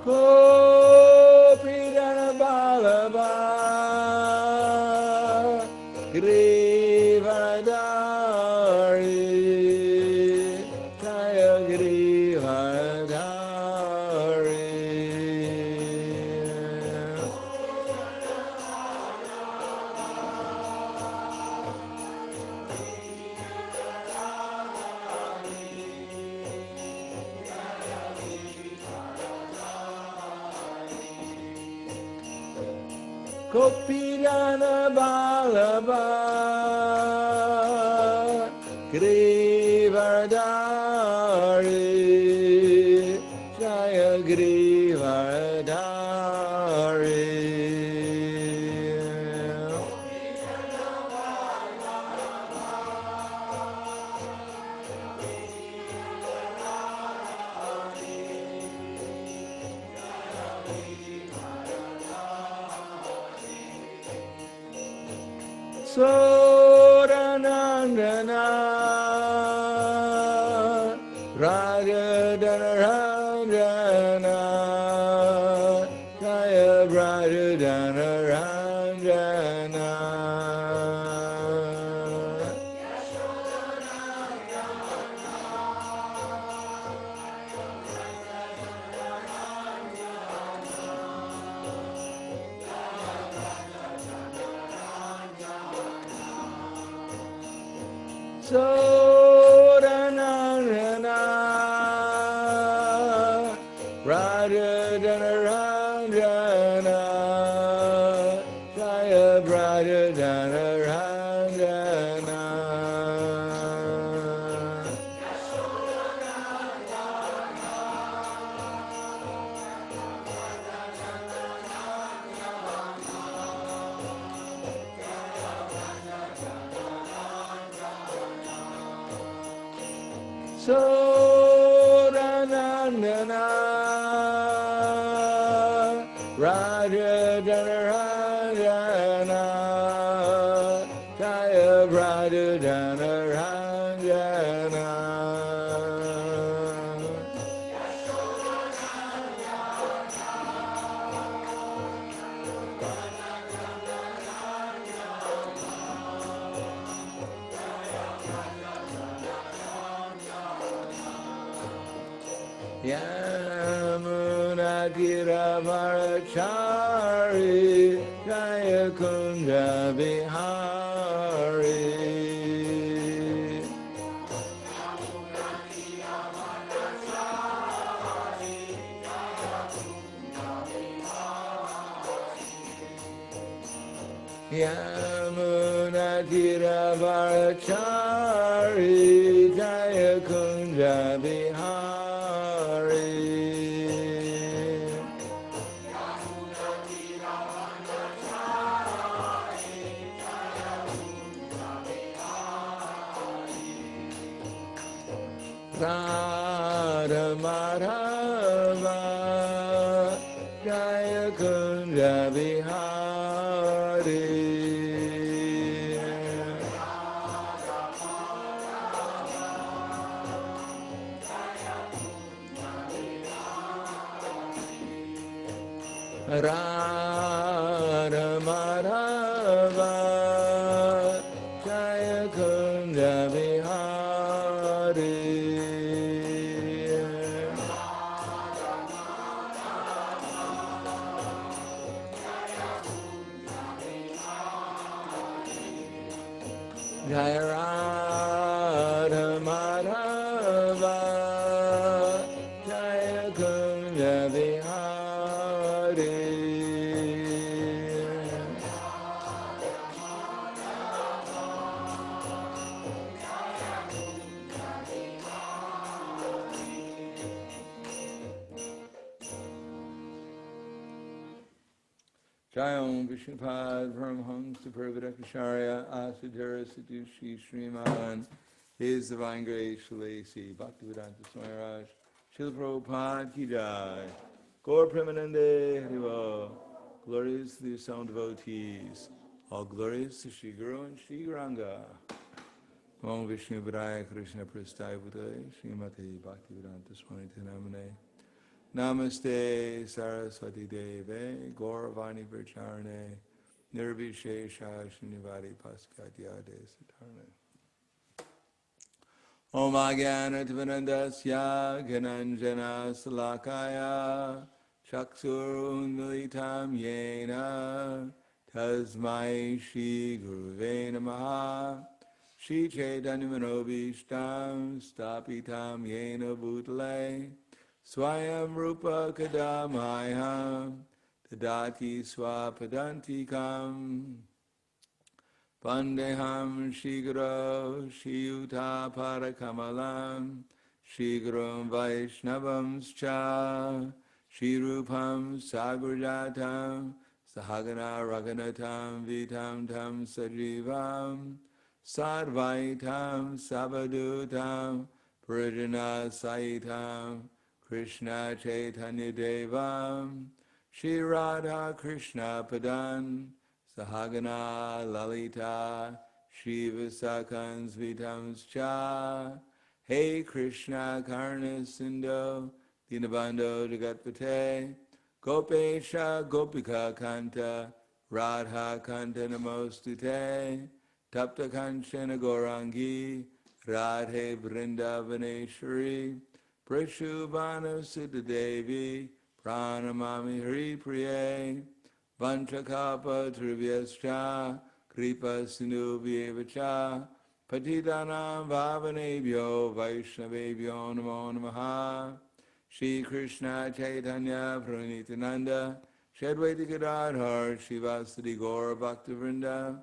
Gopidana Balaba Grivadari Jaya Grivadari Gopidana Balaba Grivadari Jaya Grivadari Soranandana Radhadana Ranjana Jaya Radhadana Ranjana Soranandana Radhadana Ranjana Jaya Radhadana Ranjana Soranandana Radhadana Ranjana Jaya Radhadana Ranjana Yamunadira Varachari Jaya Kunja Vihari Yamunadira Varachari Jaya Kunja Vihari Radha Madhava Jaya Kunja Vihari Radha Madhava Jaya Kunja Vihari Jaya Radha Madhava Jaya Kunja Vihari Jayam Vishnupad Paramhamsa Parvadakacharya Asadhara Sadushi Sriman His Divine Grace Shalasi Bhaktivedanta Swami Raj Srila Prabhupada Ki Jai Gaur Premanande Hariva. Glorious to the sound devotees, all glorious to Shri Guru and Shri Ranga. Om Vishnu Padaya Krishna Prasthaya Bhutale Srimati Bhaktivedanta Swami Namane Namaste Saraswati Deve Gauravani Vircharne Nirvishesha Shrinivari Paskadyade Satarne Om Agyana Tivanandasya Gananjana Salakaya Chaksurundalitam Yena Tasmai Shri Guruve Namaha Shri Chaitanya Manobishtam Stapitam Yena Bhutale Swayam Rupa Kadamaya Tadati Swapadantikam Vandeham Shiguro Shiyuta Parakamalam Shigurum Vaishnavam Scha Shirupam Sagrajatam Sahagana Raganatam Vitam Tam Sajivam Sadvaitam Sabadutam Purajana Saitam Krishna Chaitanya Devam Shri Radha Krishna Padan Sahagana Lalita Shiva Sakans Vitams Cha Hey Krishna Karna Sindho Dinabando Jagatpate Gopesha Gopika Kanta Radha Kanta Namostute Tapta Kanchana Gorangi Radhe Vrindavaneshwari Prashubhana Siddha Devi Pranamami Hari Priye Vanchakapa Trivyascha Kripa Sindhubhyevacha Patitanam Vavanebhyo Vaishnavebhyo Namo Namaha Shri Krishna Chaitanya Pranitananda Shadvaita Gadadhar Shivasadi Gaura Bhaktivinoda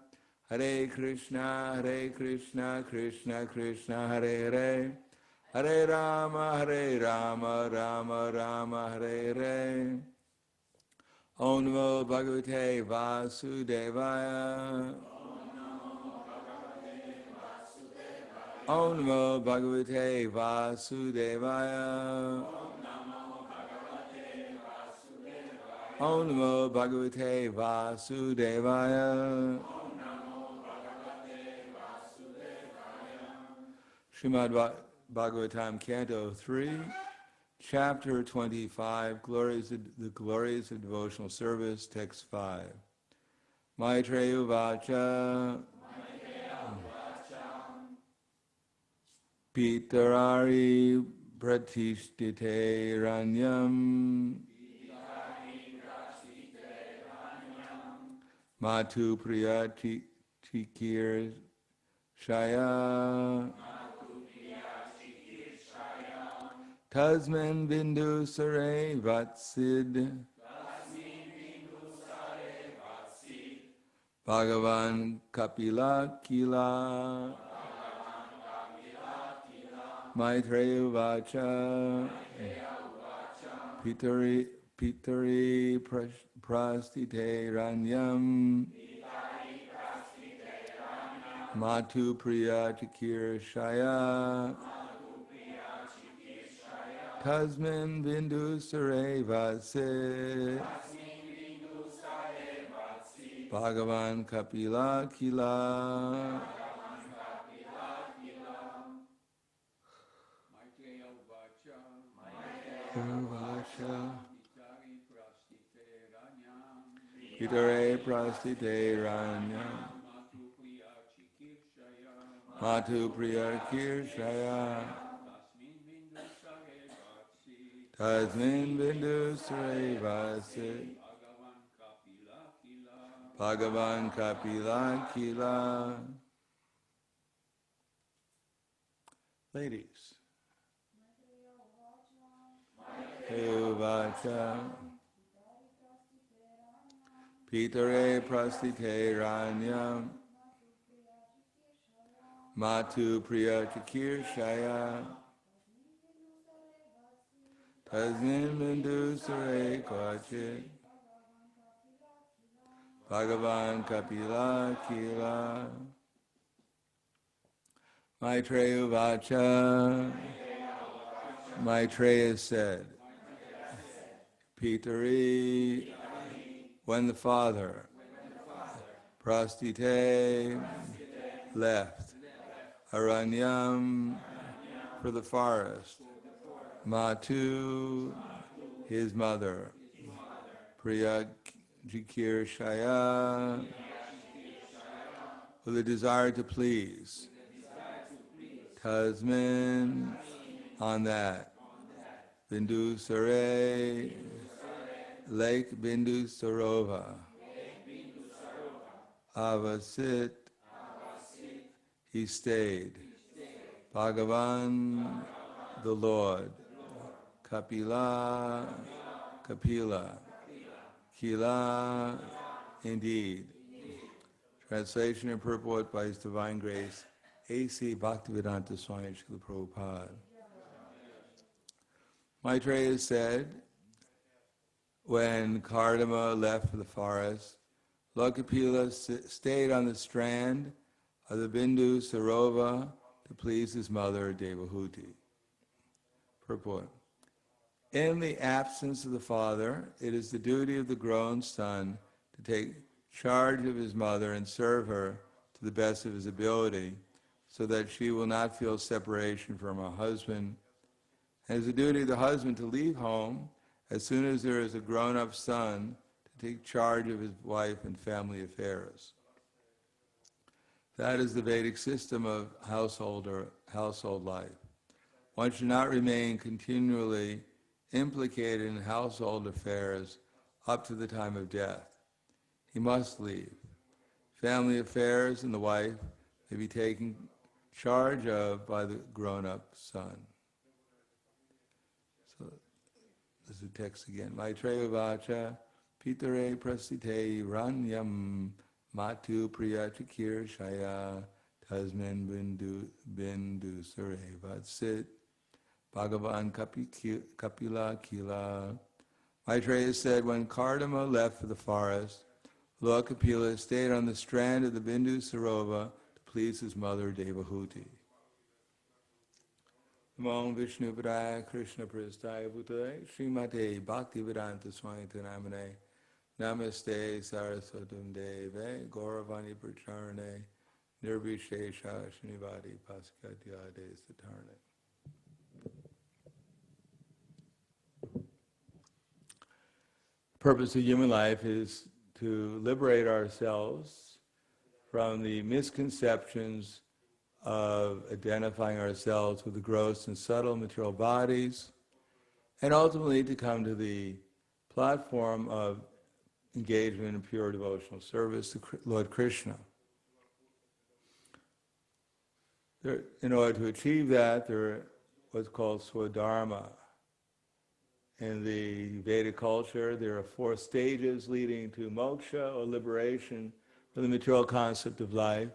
Hare Krishna Krishna Krishna Hare Hare Hare Rama Rama Rama Hare Hare Om Namo Bhagavate Vasudevaya Om Namo Bhagavate Vasudevaya Om Namo Bhagavate Vasudevaya Srimad Bhagavatam Canto 3 Chapter 25, the Glories of Devotional Service, Text 5. Maitreya Vacha Pitarari Pratishtite Ranyam Matu Priyatikir Shaya Tasman Bindu Sare Vatsid Bhagavan Kapila Kila Maitreya Vacha Pitari Prastite Ranyam Matu Priya Chikir Shaya Tasmin Bindu Sare Vatsid Bhagavan Kapila Kila Pitare Prastite Ranyam Matu Priya Kirshaya Tasmin Bindu Sare Vatsid Bhagavan Kapila Kila. Ladies. Vacha Pitare Prastite Ranyam Matu Priya Chikir Shaya Tasmin Bindu Sare Kvachit Bhagavan Kapila Kila. Maitreya Vacha Maitreya said, Pitari, when the father, Prastite, left, Aranyam, for the forest, Matu, his mother. Priya Jikir Shaya, with a desire to please. Tasmin, on that. Bindu Sare, Lake Bindu Sarova. Avasit, he stayed. Bhagavan, the Lord. Kapila, Kapila. Kila, indeed. Translation and purport by His Divine Grace, A.C. Bhaktivedanta Swami Srila Prabhupada. Maitreya said, when Kardama left for the forest, Lord Kapila stayed on the strand of the Bindu Sarova to please his mother, Devahuti. Purport. In the absence of the father, it is the duty of the grown son to take charge of his mother and serve her to the best of his ability, so that she will not feel separation from her husband. And it is the duty of the husband to leave home as soon as there is a grown-up son to take charge of his wife and family affairs. That is the Vedic system of household life. One should not remain continually implicated in household affairs up to the time of death. He must leave. Family affairs and the wife may be taken charge of by the grown-up son. So, this is the text again. Maitreya vacha pitare prasite ranyam matu priya chakir shaya tasmin bindu sare vatsit Bhagavan Kapila Kila. Maitreya said, when Kardama left for the forest, Lord Kapila stayed on the strand of the Bindu Sarova to please his mother Devahuti. Namo Vishnu Padaya Krishna Prastaya Bhutale Srimate Bhaktivedanta Swami Namane Namaste Saraswatam Deve Gauravani Pracharane Nirvishesha Srinivadi Paskatyade Satarne. The purpose of human life is to liberate ourselves from the misconceptions of identifying ourselves with the gross and subtle material bodies, and ultimately to come to the platform of engagement in pure devotional service to Lord Krishna. In order to achieve that, there are what's called swadharma. In the Vedic culture, there are 4 stages leading to moksha, or liberation from the material concept of life,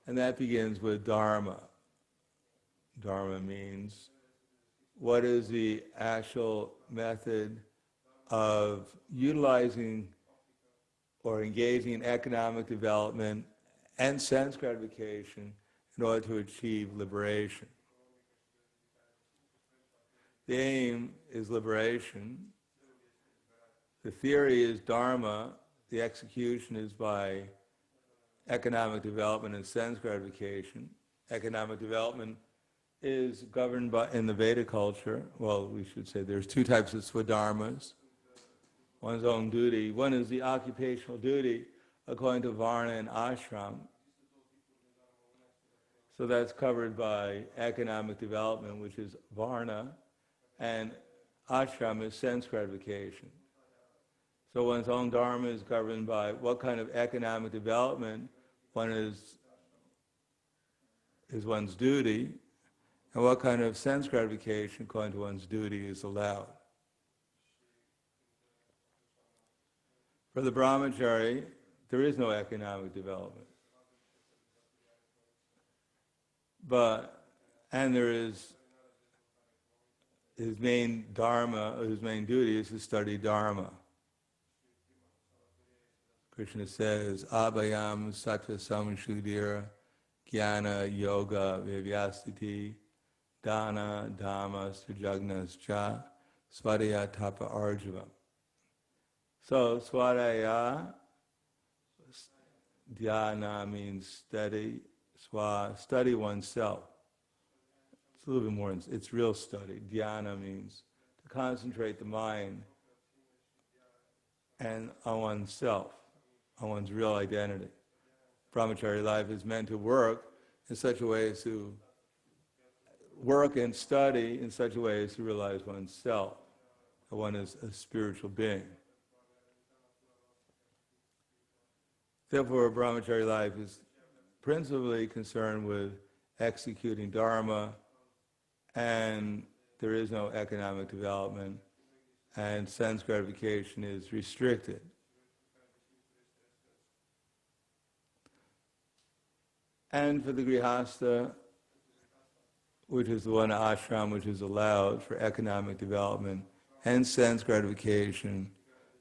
and that begins with dharma. Dharma means what is the actual method of utilizing or engaging in economic development and sense gratification in order to achieve liberation. The aim is liberation. The theory is dharma. The execution is by economic development and sense gratification. Economic development is governed by, in the Vedic culture, well, we should say there's 2 types of swadharmas. One's own duty. One is the occupational duty according to Varna and Ashram. So that's covered by economic development, which is Varna, and ashram is sense gratification. So one's own dharma is governed by what kind of economic development is one's duty, and what kind of sense gratification according to one's duty is allowed. For the brahmachari, there is no economic development. And there is his main dharma, his main duty is to study dharma. Krishna says, Abhayam Sattva Samshuddhira Jnana Yoga Vivyastiti Dana Dhamma Sujagnas Cha Swadaya Tapa Arjava. So Swadaya, dhyana means study, study oneself. It's a little bit more, it's real study. Dhyana means to concentrate the mind and on oneself, on one's real identity. Brahmachari life is meant to work in such a way as to work and study in such a way as to realize oneself, that one is a spiritual being. Therefore, Brahmachari life is principally concerned with executing Dharma, and there is no economic development, and sense gratification is restricted. And for the Grihastha, which is the one ashram which is allowed for economic development and sense gratification,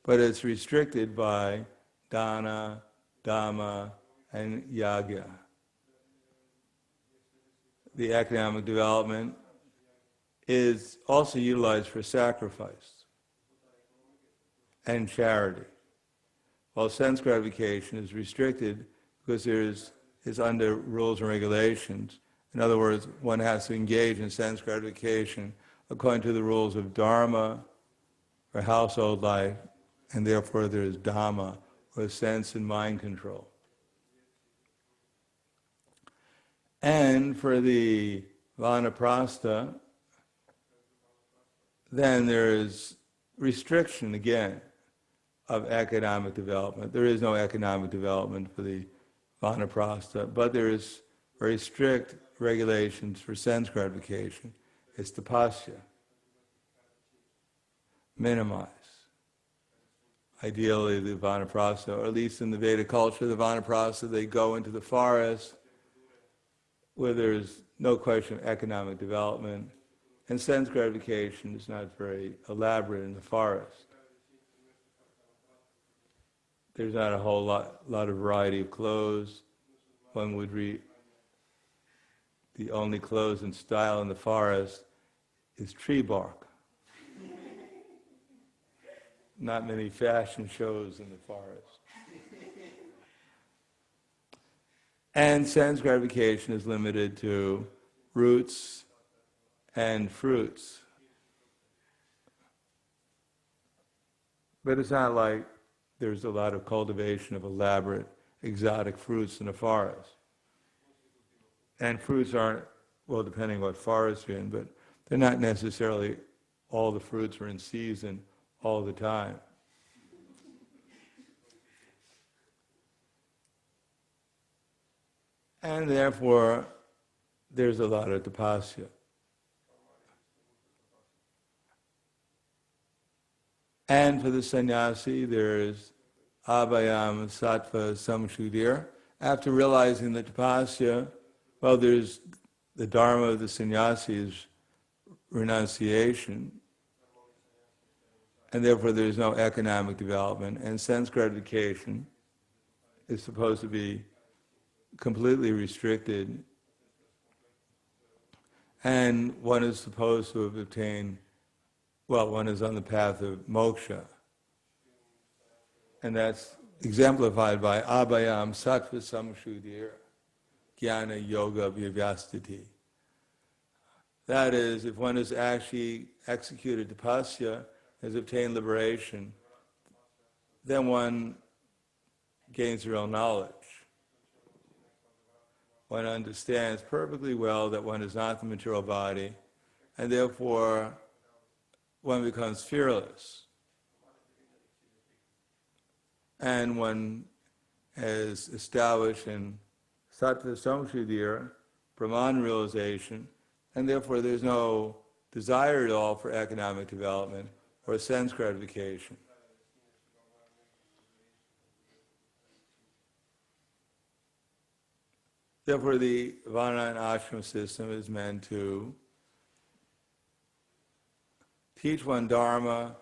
but it's restricted by dana, dhamma, and yagya. The economic development is also utilized for sacrifice and charity, while sense gratification is restricted because it's under rules and regulations. In other words, one has to engage in sense gratification according to the rules of dharma or household life, and therefore there is dhamma, or sense and mind control. And for the vanaprastha, then there is restriction again of economic development. There is no economic development for the vanaprastha, but there is very strict regulations for sense gratification. It's tapasya. Minimize. Ideally, the vanaprastha, or at least in the Vedic culture, the vanaprastha, they go into the forest where there's no question of economic development, and sense gratification is not very elaborate in the forest. There's not a whole lot of variety of clothes. One would read the only clothes and style in the forest is tree bark. Not many fashion shows in the forest. And sense gratification is limited to roots and fruits. But it's not like there's a lot of cultivation of elaborate, exotic fruits in the forest. And fruits aren't, well, depending what forest you're in, but they're not necessarily all the fruits are in season all the time. And therefore, there's a lot of tapasya. And for the sannyasi, there's abhayam sattva samshuddhir. After realizing the tapasya, well, there's the dharma of the sannyasi is renunciation, and therefore there's no economic development, and sense gratification is supposed to be completely restricted, and one is supposed to have obtained, well, one is on the path of moksha, and that's exemplified by abhayam sattva samshuddhir jnana yoga vyavastiti. That is, if one has actually executed tapasya, has obtained liberation, then one gains real knowledge. One understands perfectly well that one is not the material body, and therefore one becomes fearless. And one has established in sattva samshuddhir, Brahman realization, and therefore there's no desire at all for economic development or sense gratification. Therefore, the Varna and Ashram system is meant to teach one Dharma,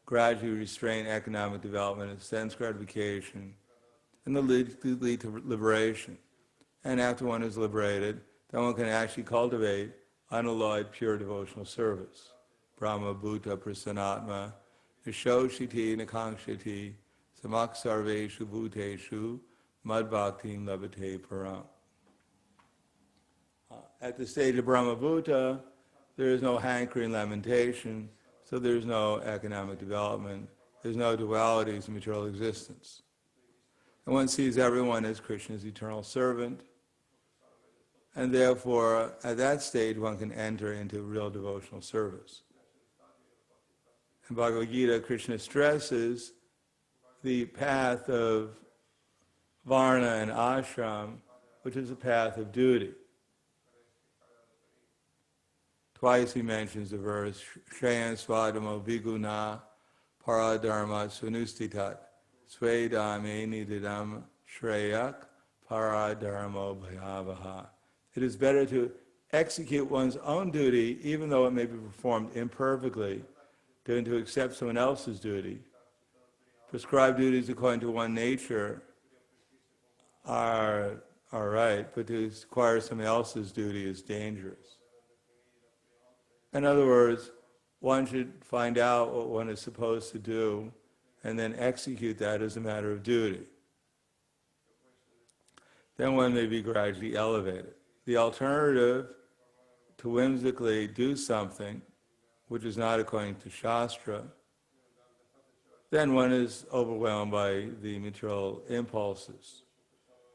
gradually restrain economic development and sense gratification, and to lead to liberation. And after one is liberated, then one can actually cultivate unalloyed, pure devotional service. Brahma bhuta prasanatma, nishoshiti nakangshati, samak sarveshu bhuteshu, madbhaktim labhate param. At the stage of Brahma bhuta, there is no hankering, lamentation, So there's no economic development. There's no dualities in material existence. And one sees everyone as Krishna's eternal servant. And therefore, at that stage, one can enter into real devotional service. In Bhagavad Gita, Krishna stresses the path of Varna and Ashram, which is a path of duty. Twice he mentions the verse, Shreyan Swadamo Viguna Paradharma Swanustitat Svedame Nididam Shreyak Paradharmo Bhayavaha. It is better to execute one's own duty, even though it may be performed imperfectly, than to accept someone else's duty. Prescribed duties according to one nature are right, but to acquire somebody else's duty is dangerous. In other words, one should find out what one is supposed to do and then execute that as a matter of duty. Then one may be gradually elevated. The alternative, to whimsically do something which is not according to Shastra, then one is overwhelmed by the material impulses.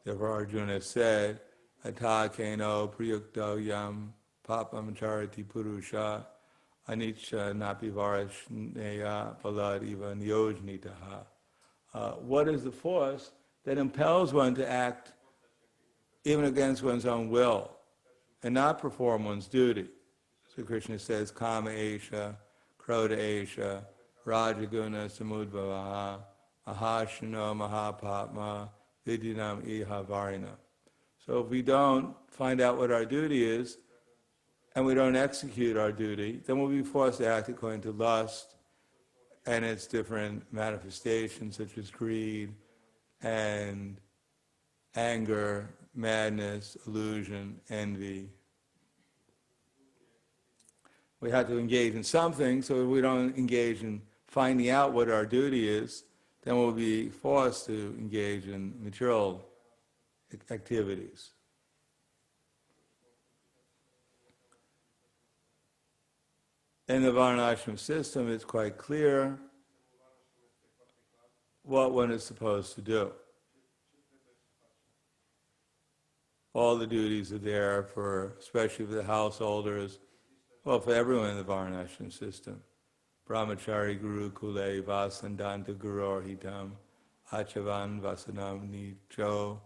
Therefore Arjuna said, Ata keno priyukto yam papam charati purusha anicca napi varashneya paladiva niyojnitaha. What is the force that impels one to act even against one's own will and not perform one's duty? So Krishna says, Kama esha, Krodha esha, Rajaguna samudbhavaha, ahashino mahapatma, vidinam iha varina. So if we don't find out what our duty is, and we don't execute our duty, then we'll be forced to act according to lust and its different manifestations, such as greed and anger, madness, illusion, envy. We have to engage in something, so if we don't engage in finding out what our duty is, then we'll be forced to engage in material activities. In the Varnashram system, it's quite clear what one is supposed to do. All the duties are there for, especially for the householders, well, for everyone in the Varnashram system. Brahmachari Guru Kule Vasandanta Guru Arhitam Achavan Vasanam Nicho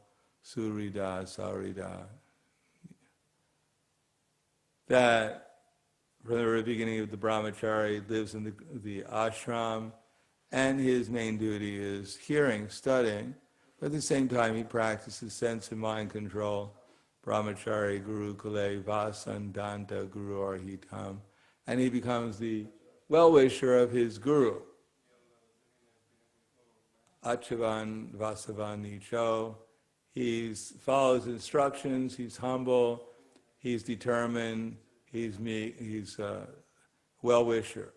Surida Sarida. That from the very beginning of the brahmachari lives in the ashram, and his main duty is hearing, studying, but at the same time he practices sense and mind control. Brahmachari Guru Kule Vasandanta Guru Arhitam, and he becomes the well-wisher of his guru. Achavan Vasavan Nicho. He follows instructions, he's humble, he's determined, he's a well-wisher.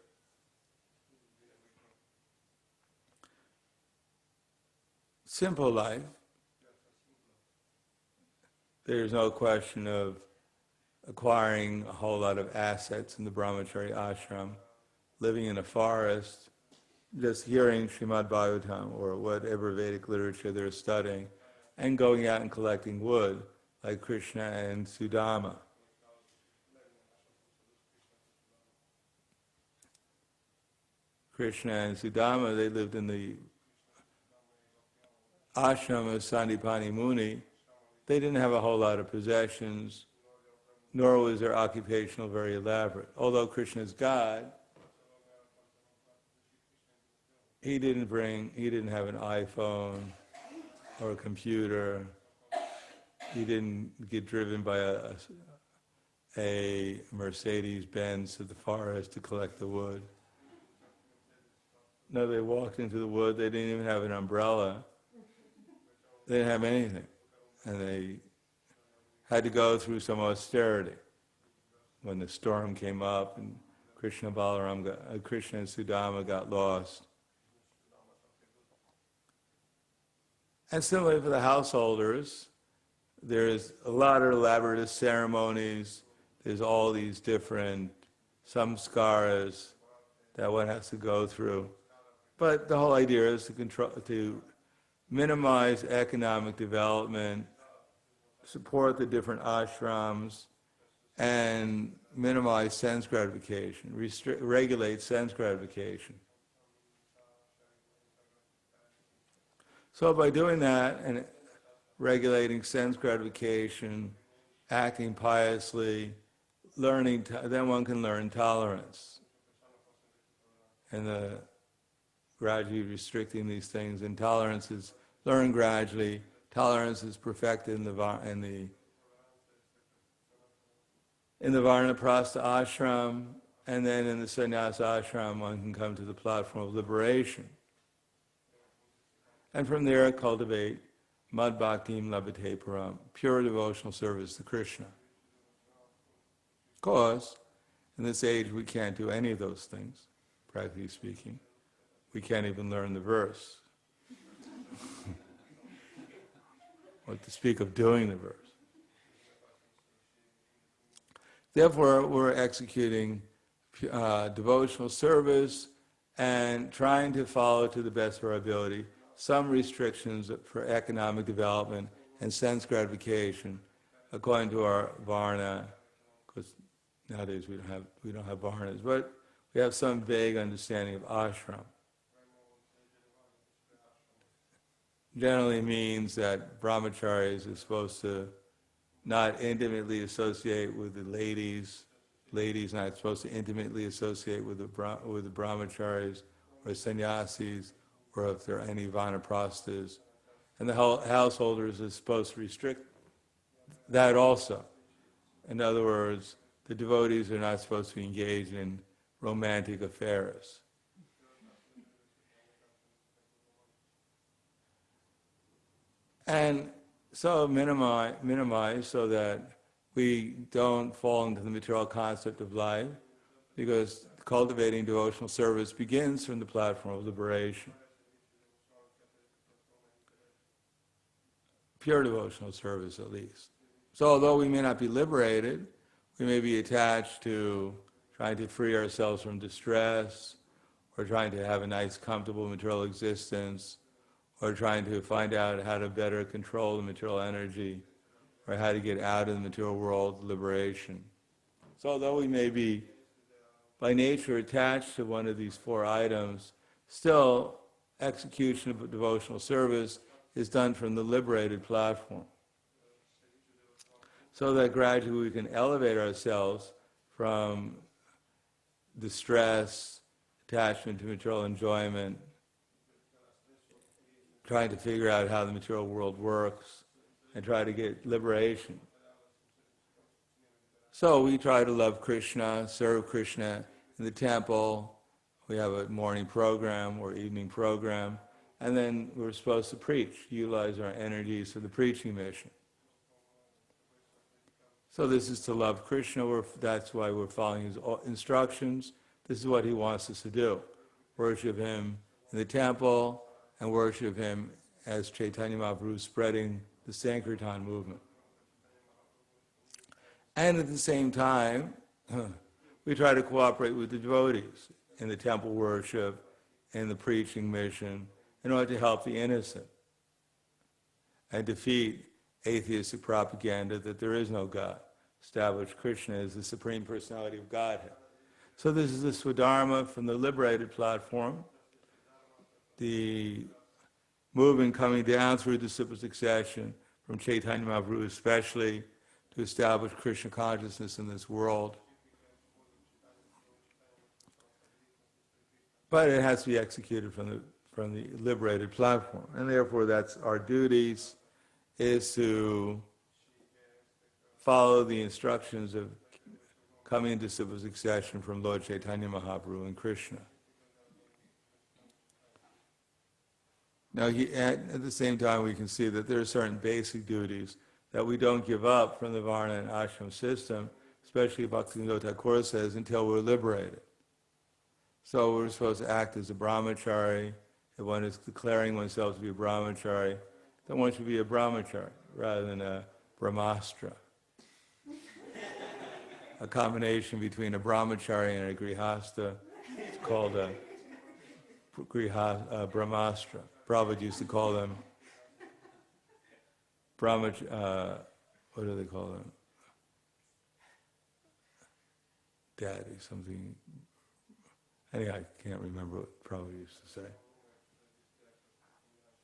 Simple life. There's no question of acquiring a whole lot of assets in the brahmachari ashram, living in a forest, just hearing Srimad Bhagavatam or whatever Vedic literature they're studying, and going out and collecting wood, like Krishna and Sudama. Krishna and Sudama, they lived in the ashram of Sandipani Muni. They didn't have a whole lot of possessions, nor was their occupation very elaborate. Although Krishna's God, he didn't have an iPhone or a computer. He didn't get driven by a Mercedes-Benz to the forest to collect the wood. No, they walked into the wood. They didn't even have an umbrella. They didn't have anything. And they had to go through some austerity. When the storm came up and Krishna and Sudama got lost. And similarly for the householders, there's a lot of elaborate ceremonies. There's all these different samskaras that one has to go through. But the whole idea is to minimize economic development, support the different ashrams, and minimize sense gratification, regulate sense gratification. So by doing that and regulating sense gratification, acting piously, then one can learn tolerance. And gradually restricting these things. Intolerance is learned gradually. Tolerance is perfected in the Vanaprastha ashram, and then in the sannyasa ashram one can come to the platform of liberation. And from there cultivate mad bhaktim labhate param, pure devotional service to Krishna. Of course, in this age we can't do any of those things, practically speaking. We can't even learn the verse. What to speak of doing the verse. Therefore, we're executing devotional service and trying to follow to the best of our ability some restrictions for economic development and sense gratification according to our varna, because nowadays we don't have varnas, but we have some vague understanding of ashram. Generally means that brahmacharis are supposed to not intimately associate with the ladies not supposed to intimately associate with the brahmacharis or sannyasis, or if there are any vanaprasthas. And the householders are supposed to restrict that also. In other words, the devotees are not supposed to be engaged in romantic affairs. And so minimize so that we don't fall into the material concept of life, because cultivating devotional service begins from the platform of liberation. Pure devotional service, at least. So although we may not be liberated, we may be attached to trying to free ourselves from distress, or trying to have a nice, comfortable material existence, or trying to find out how to better control the material energy, or how to get out of the material world, liberation. So although we may be by nature attached to one of these four items, still execution of devotional service is done from the liberated platform. So that gradually we can elevate ourselves from distress, attachment to material enjoyment, trying to figure out how the material world works, and try to get liberation. So we try to love Krishna, serve Krishna in the temple. We have a morning program or evening program, and then we're supposed to preach, utilize our energies for the preaching mission. So this is to love Krishna. That's why we're following his instructions. This is what he wants us to do. Worship him in the temple, and worship him as Chaitanya Mahaprabhu spreading the Sankirtan movement. And at the same time, we try to cooperate with the devotees in the temple worship, in the preaching mission, in order to help the innocent and defeat atheistic propaganda that there is no God. Establish Krishna as the Supreme Personality of Godhead. So this is the Swadharma from the liberated platform. The movement coming down through the super succession from Chaitanya Mahaprabhu especially to establish Krishna consciousness in this world. But it has to be executed from the liberated platform. And therefore that's our duties, is to follow the instructions of coming into super succession from Lord Chaitanya Mahaprabhu and Krishna. Now, at the same time, we can see that there are certain basic duties that we don't give up from the Varna and Ashram system, especially Bhaktivinoda Thakur says, until we're liberated. So we're supposed to act as a brahmachari. If one is declaring oneself to be a brahmachari, then one should be a brahmachari rather than a brahmastra. A combination between a brahmachari and a grihastha. It's called Brahmastra. Prabhupada used to call them what do they call them? Daddy, something. Anyway, I can't remember what Prabhupada used to say.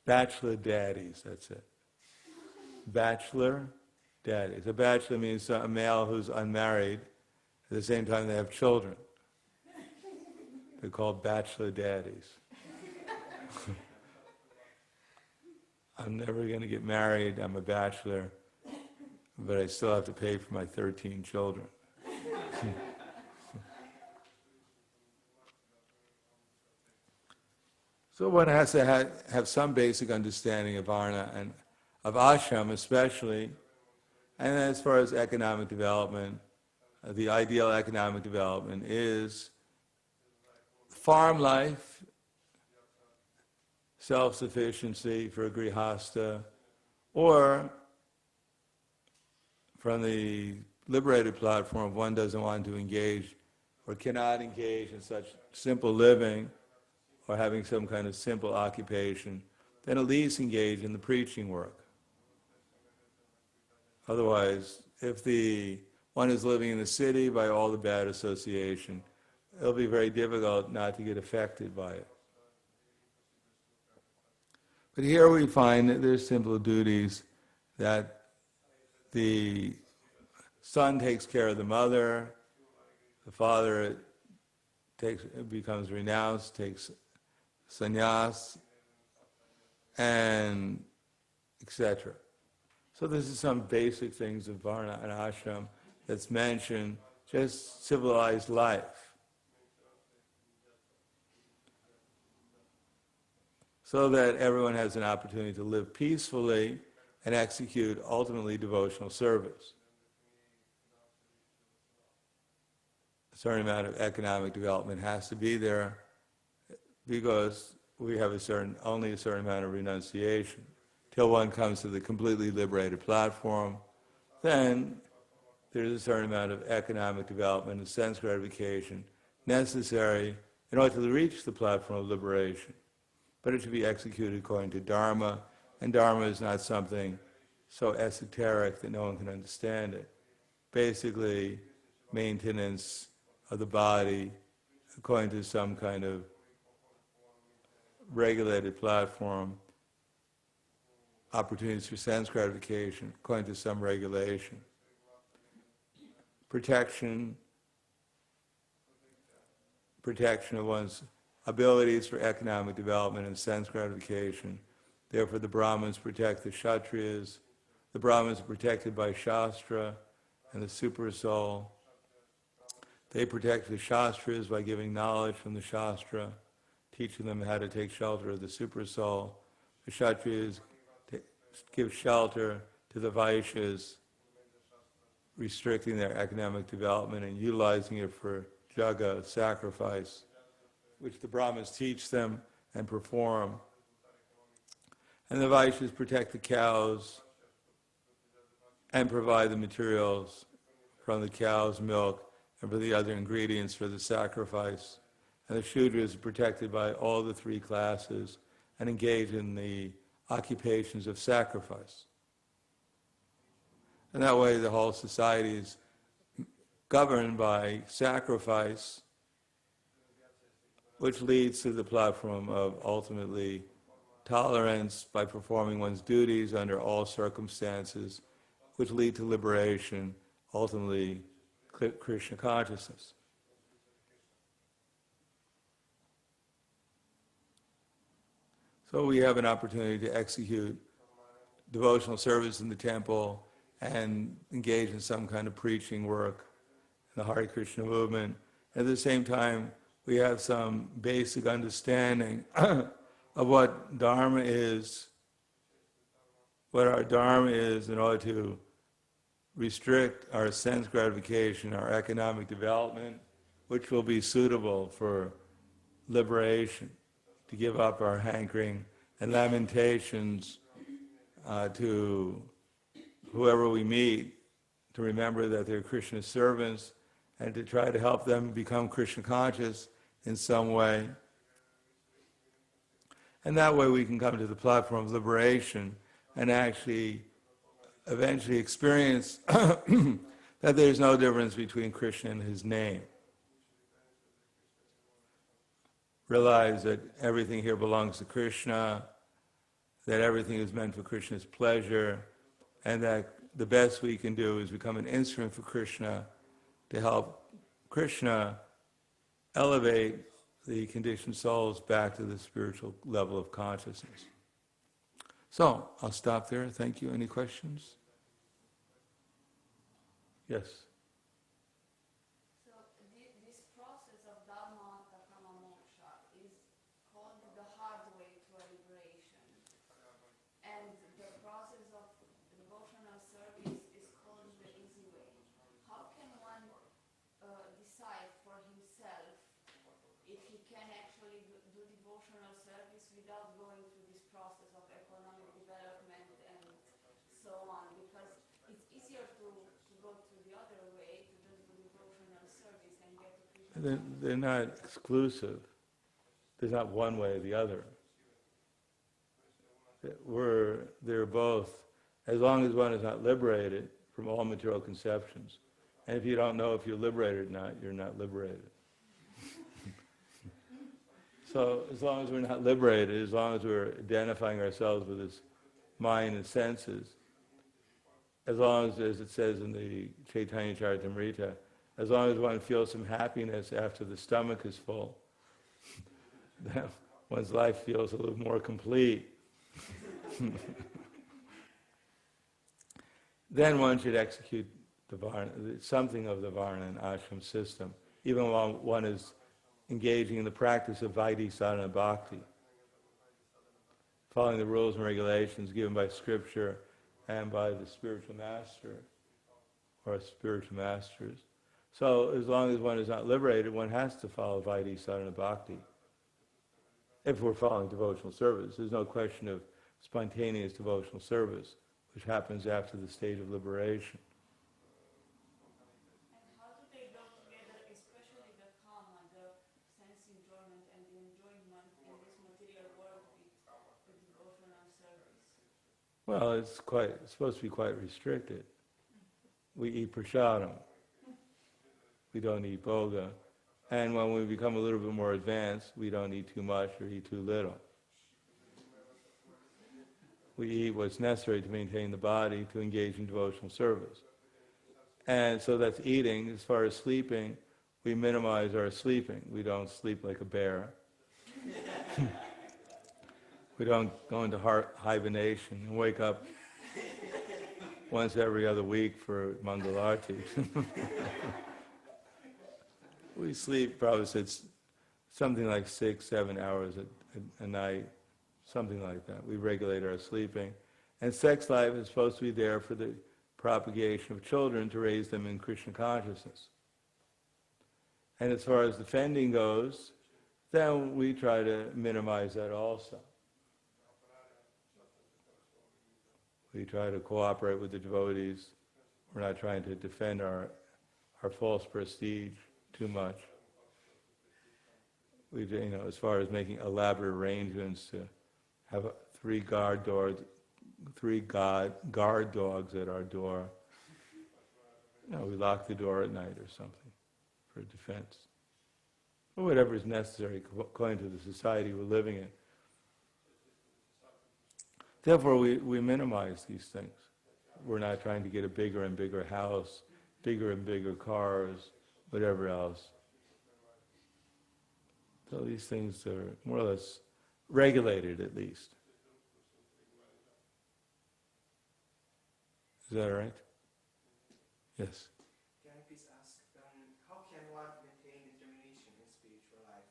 Bachelor daddies, that's it. Bachelor daddies. A bachelor means a male who's unmarried. At the same time, they have children. They're called bachelor daddies. I'm never going to get married. I'm a bachelor, but I still have to pay for my 13 children. So one has to have some basic understanding of Varna and of ashram especially. And as far as economic development, the ideal economic development is farm life, self-sufficiency for a grihasta, or from the liberated platform, if one doesn't want to engage or cannot engage in such simple living or having some kind of simple occupation, then at least engage in the preaching work. Otherwise, if one is living in the city by all the bad association, it'll be very difficult not to get affected by it. But here we find that there's simple duties that the son takes care of the mother, the father becomes renounced, takes sannyas, and etc. So this is some basic things of Varna and ashram that's mentioned, just civilized life. So that everyone has an opportunity to live peacefully and execute ultimately devotional service. A certain amount of economic development has to be there because we have only a certain amount of renunciation. Till one comes to the completely liberated platform, then there's a certain amount of economic development and sense gratification necessary in order to reach the platform of liberation. But it should be executed according to Dharma, and Dharma is not something so esoteric that no one can understand it. Basically, maintenance of the body according to some kind of regulated platform, opportunities for sense gratification according to some regulation, protection of one's abilities for economic development and sense gratification. Therefore, the Brahmins protect the Kshatriyas. The Brahmins are protected by Shastra and the Super Soul. They protect the Shastras by giving knowledge from the Shastra, teaching them how to take shelter of the Super Soul. The Kshatriyas give shelter to the Vaishyas, restricting their economic development and utilizing it for jaga, sacrifice, which the Brahmins teach them and perform. And the Vaishyas protect the cows and provide the materials from the cow's milk and for the other ingredients for the sacrifice. And the Shudras are protected by all the three classes and engage in the occupations of sacrifice. And that way the whole society is governed by sacrifice, which leads to the platform of ultimately tolerance by performing one's duties under all circumstances, which lead to liberation, ultimately Krishna consciousness. So we have an opportunity to execute devotional service in the temple and engage in some kind of preaching work in the Hare Krishna movement. At the same time, we have some basic understanding of what Dharma is, what our Dharma is in order to restrict our sense gratification, our economic development, which will be suitable for liberation, to give up our hankering and lamentations to whoever we meet, to remember that they're Krishna's servants, and to try to help them become Krishna conscious in some way. And that way we can come to the platform of liberation and actually eventually experience that there's no difference between Krishna and his name. Realize that everything here belongs to Krishna, that everything is meant for Krishna's pleasure, and that the best we can do is become an instrument for Krishna to help Krishna elevate the conditioned souls back to the spiritual level of consciousness. So, I'll stop there. Thank you. Any questions? Yes. So this process of Dharma Takama Moksha is called the hard way to a liberation. And the process of devotional service is called the easy way. How can one decide for himself if he can actually do devotional service without going through this process of economic development and so on? Because it's easier to go through the other way, to just do devotional service and get to Krishna. They're not exclusive. There's not one way or the other. They're both, as long as one is not liberated from all material conceptions. And if you don't know if you're liberated or not, you're not liberated. So as long as we're not liberated, as long as we're identifying ourselves with this mind and senses, as long as it says in the Chaitanya Charitamrita, as long as one feels some happiness after the stomach is full, then one's life feels a little more complete. Then one should execute the varna, something of the varna and ashram system, even while one is engaging in the practice of Vaidhi sadhana bhakti, following the rules and regulations given by scripture and by the spiritual master or spiritual masters. So as long as one is not liberated, one has to follow Vaidhi sadhana bhakti. If we're following devotional service, there's no question of spontaneous devotional service, which happens after the stage of liberation. And how do they go together, especially the karma, the sense enjoyment and the enjoyment in this material world with devotional service? Well, it's supposed to be quite restricted. We eat prasadam. We don't eat bhoga. And when we become a little bit more advanced, we don't eat too much or eat too little. We eat what's necessary to maintain the body, to engage in devotional service. And so that's eating. As far as sleeping, we minimize our sleeping. We don't sleep like a bear. We don't go into hibernation and wake up once every other week for Mangalarti. We sleep probably something like 6-7 hours a night, something like that. We regulate our sleeping. And sex life is supposed to be there for the propagation of children, to raise them in Krishna consciousness. And as far as defending goes, then we try to minimize that also. We try to cooperate with the devotees. We're not trying to defend our false prestige too much. We, as far as making elaborate arrangements to have three guard dogs at our door. We lock the door at night or something for defense. Or whatever is necessary according to the society we're living in. Therefore, we minimize these things. We're not trying to get a bigger and bigger house, bigger and bigger cars, whatever else. So these things are more or less regulated, at least. Is that right? Yes. Can I please ask, how can one maintain determination in spiritual life?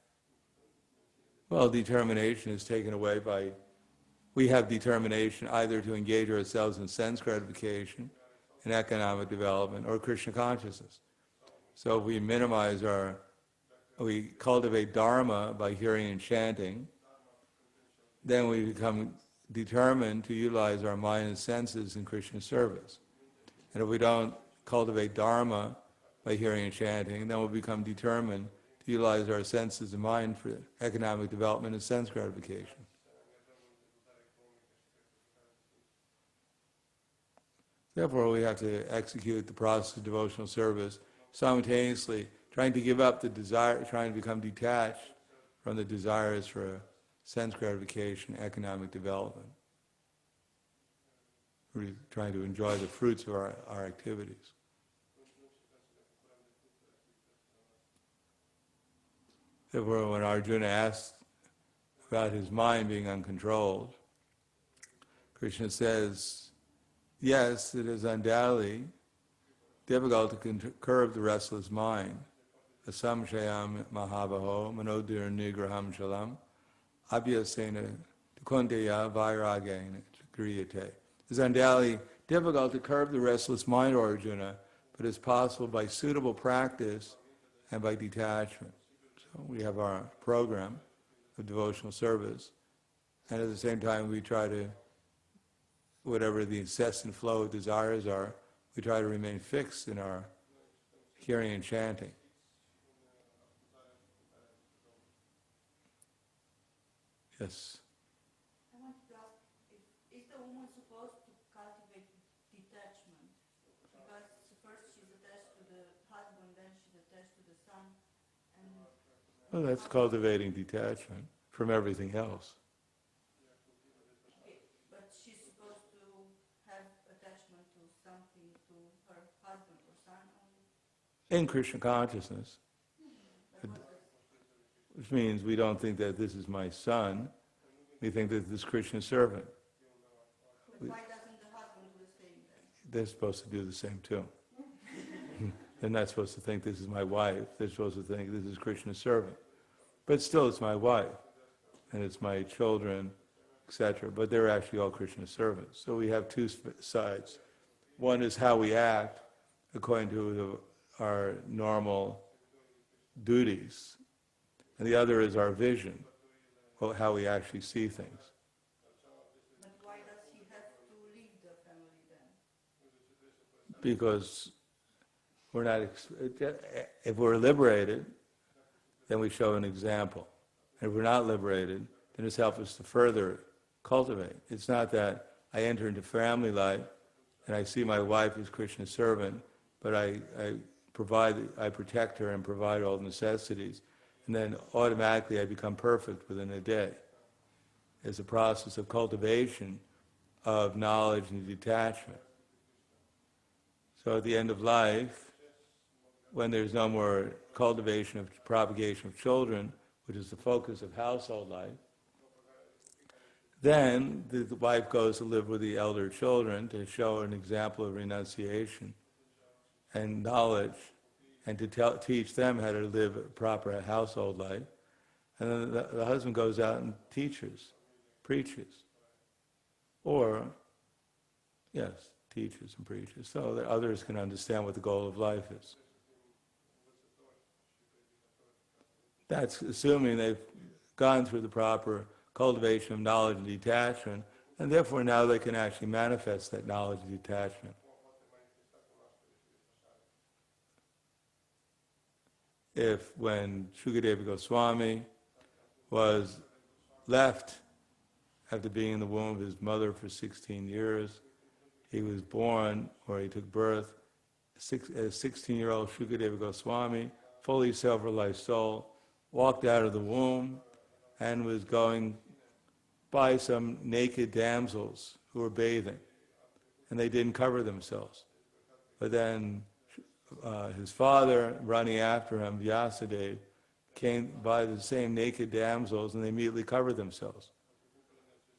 Well, determination is taken away by, we have determination either to engage ourselves in sense gratification, in economic development, or Krishna consciousness. So if we cultivate Dharma by hearing and chanting, then we become determined to utilize our mind and senses in Krishna service. And if we don't cultivate Dharma by hearing and chanting, then we'll become determined to utilize our senses and mind for economic development and sense gratification. Therefore, we have to execute the process of devotional service simultaneously, trying to give up the desire, trying to become detached from the desires for sense gratification, economic development. We're trying to enjoy the fruits of our activities. Therefore, when Arjuna asked about his mind being uncontrolled, Krishna says, yes, it is undoubtedly difficult to curb the restless mind. Asamshayam mahabaho manodir nigraham shalam abhyasena tukundeya vairagena griyate. It's undoubtedly difficult to curb the restless mind, Arjuna, but it's possible by suitable practice and by detachment. So we have our program of devotional service, and at the same time we try to, whatever the incessant flow of desires are, we try to remain fixed in our hearing and chanting. Yes? I wanted to ask, is the woman supposed to cultivate detachment? Because first she's attached to the husband, then she's attached to the son, and... Well, that's cultivating detachment from everything else. Okay, but she's supposed to have attachment to something, to her husband or son only? In Krishna consciousness. Which means we don't think that this is my son, we think that this is Krishna's servant. But why doesn't the husband do the same then? They're supposed to do the same too. They're not supposed to think this is my wife, they're supposed to think this is Krishna's servant. But still it's my wife, and it's my children, etc. But they're actually all Krishna's servants. So we have two sides. One is how we act according to our normal duties, and the other is our vision, how we actually see things. But why does he have to leave the family then? Because we're not, if we're liberated, then we show an example. And if we're not liberated, then it's helpful us to further cultivate. It's not that I enter into family life and I see my wife as Krishna's servant, but I protect her and provide all the necessities, and then automatically I become perfect within a day. It's a process of cultivation of knowledge and detachment. So at the end of life, when there's no more cultivation of propagation of children, which is the focus of household life, then the wife goes to live with the elder children to show an example of renunciation and knowledge, and to teach them how to live a proper household life. And then the husband goes out and teaches, preaches. Or, yes, teaches and preaches, so that others can understand what the goal of life is. That's assuming they've gone through the proper cultivation of knowledge and detachment, and therefore now they can actually manifest that knowledge and detachment. If when Shukadeva Goswami was left after being in the womb of his mother for 16 years, he was born, or he took birth, a 16-year-old Shukadeva Goswami, fully self-realized soul, walked out of the womb and was going by some naked damsels who were bathing, and they didn't cover themselves. But then his father, running after him, Vyasadeva, came by the same naked damsels, and they immediately covered themselves.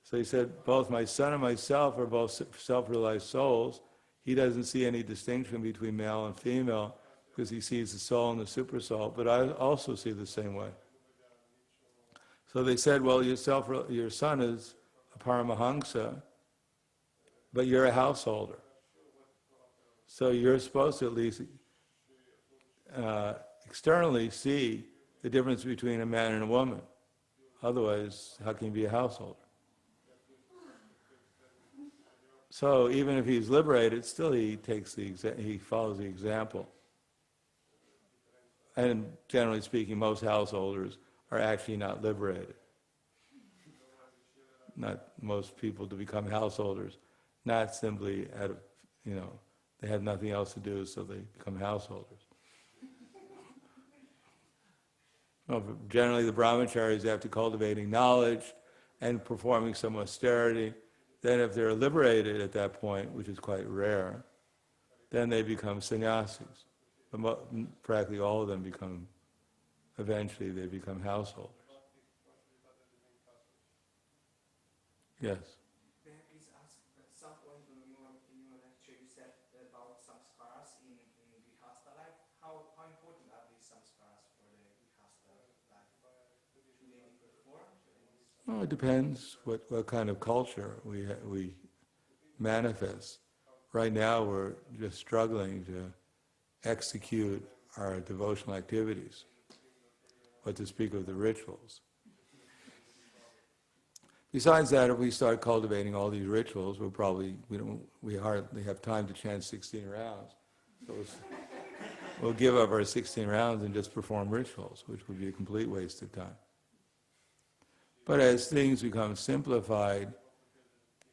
So he said, both my son and myself are both self-realized souls. He doesn't see any distinction between male and female because he sees the soul and the super soul, but I also see the same way. So they said, well, your son is a Paramahamsa, but you're a householder. So you're supposed to at least externally see the difference between a man and a woman. Otherwise, how can you be a householder? So even if he's liberated, still he follows the example. And generally speaking, most householders are actually not liberated. Not most people to become householders, not simply out of, they have nothing else to do, so they become householders. No, but generally the brahmacharis, after cultivating knowledge and performing some austerity, then if they're liberated at that point, which is quite rare, then they become sannyasis. But practically all of them eventually they become householders. Yes? May I please ask, at some point in your lecture you said about samskaras in grihastha life. How important are these samskaras for the grihastha life? Should they be performed? Well, it depends what kind of culture we manifest. Right now we're just struggling to execute our devotional activities, what to speak of the rituals. Besides that, if we start cultivating all these rituals, we hardly have time to chant 16 rounds. So we'll give up our 16 rounds and just perform rituals, which would be a complete waste of time. But as things become simplified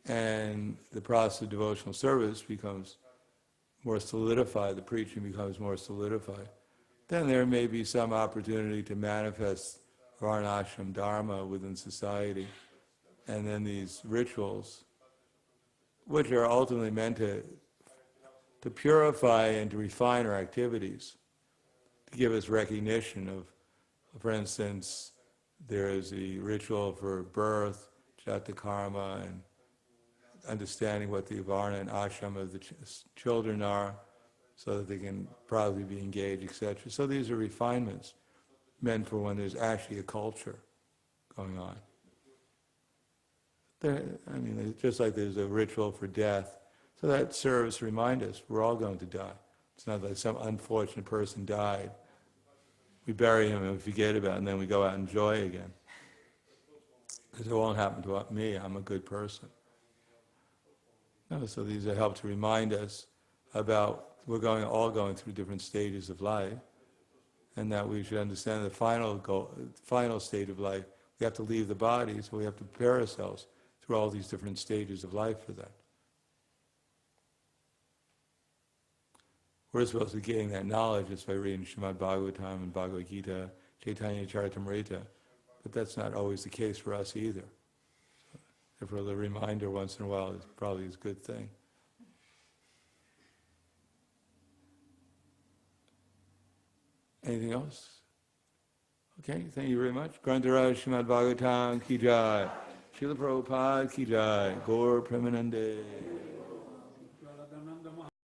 and the process of devotional service becomes more solidified, the preaching becomes more solidified, then there may be some opportunity to manifest varnashram dharma within society. And then these rituals, which are ultimately meant to purify and to refine our activities, to give us recognition of, for instance, there is the ritual for birth, jata karma, and understanding what the varna and ashram of the children are, so that they can probably be engaged, etc. So these are refinements meant for when there's actually a culture going on. Just like there's a ritual for death, so that serves to remind us we're all going to die. It's not like some unfortunate person died. We bury him and we forget about it, and then we go out and enjoy again. Because it won't happen to me, I'm a good person. No, so these help to remind us about we're all going through different stages of life, and that we should understand the final state of life. We have to leave the body, so we have to prepare ourselves through all these different stages of life for that. We're supposed to be getting that knowledge just by reading Srimad Bhagavatam and Bhagavad Gita, Chaitanya Charitamrita, but that's not always the case for us either. Therefore, the reminder once in a while is probably a good thing. Anything else? Okay, thank you very much. Grantaraj Srimad Bhagavatam Ki Jai. Srila Prabhupada Ki Jai. Gaur Premanande.